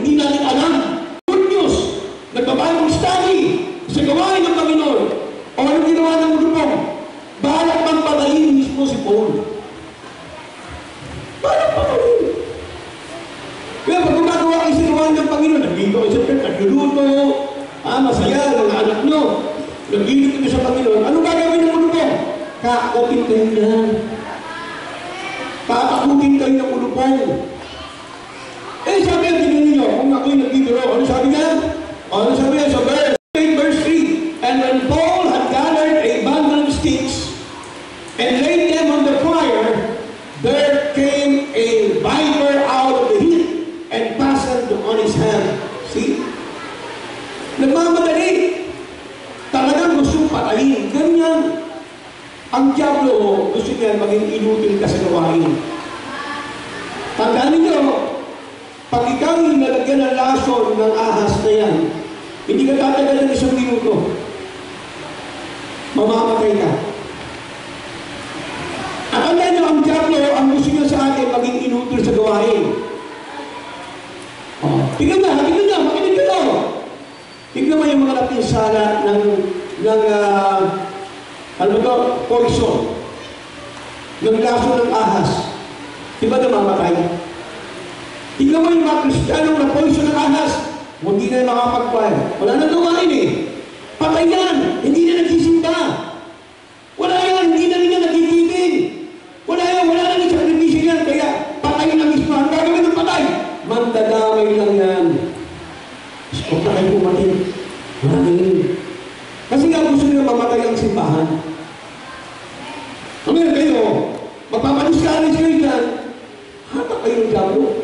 hindi natin alam. Good news, nagbabayang study sa gawain ng Panginoon. O anong ginawa ng grupo? Balak bang patayin mismo si Paul? Balak patayin. Kaya pag gumagawa kayo sa gawain ng Panginoon, naging kayo sa pet, nagluluto, masaya, mga anak nyo, nagigit kayo sa Panginoon, anong gagawin ng grupo? Kakapin kayo yan. Tatakutin kayo ng ulupong. Sabi ang tingin ninyo, kung ako'y nagtituro, ano sabi niya? Ano sabi niya sa verse 3? And when Paul had gathered a bundle of sticks and laid them on the fire, there came a viper out of the heat and fastened on his hand. See? Nagmamadali. Talagang gusto patayin. Ganyan. Ang diablo, gusto niya maging inutil ka sa gawain. Tandaan ninyo, pag ikaw yung nalagyan ng lason ng ahas na yan, hindi ka tatagal ng 1 minuto. Mamamatay ka. At tandaan nyo, ang diablo, ang gusto niya sa atin maging inutil sa gawain. Tignan na, makinig kayo. Tignan mo yung mga napinsala ng poison. Ng laso ng ahas. Diba namamatay? Tignan mo yung mga Kristiyanong na poison ng ahas. Hindi na makapagpahal. Wala na gawain eh. Patay yan. Hindi na nagsisimba. Wala yan. Hindi na rin yan nagkikitin. Wala na rin sa nagkising yan. Kaya patay na mismo. Ang gagawin ng patay? Mandadamay lang yan. Huwag na kayo pumatid. Kasi nga gusto nila mamatay ang simbahan. Ngayon kayo, magpapanis ka rin sila dyan, hatak kayo ng diablo.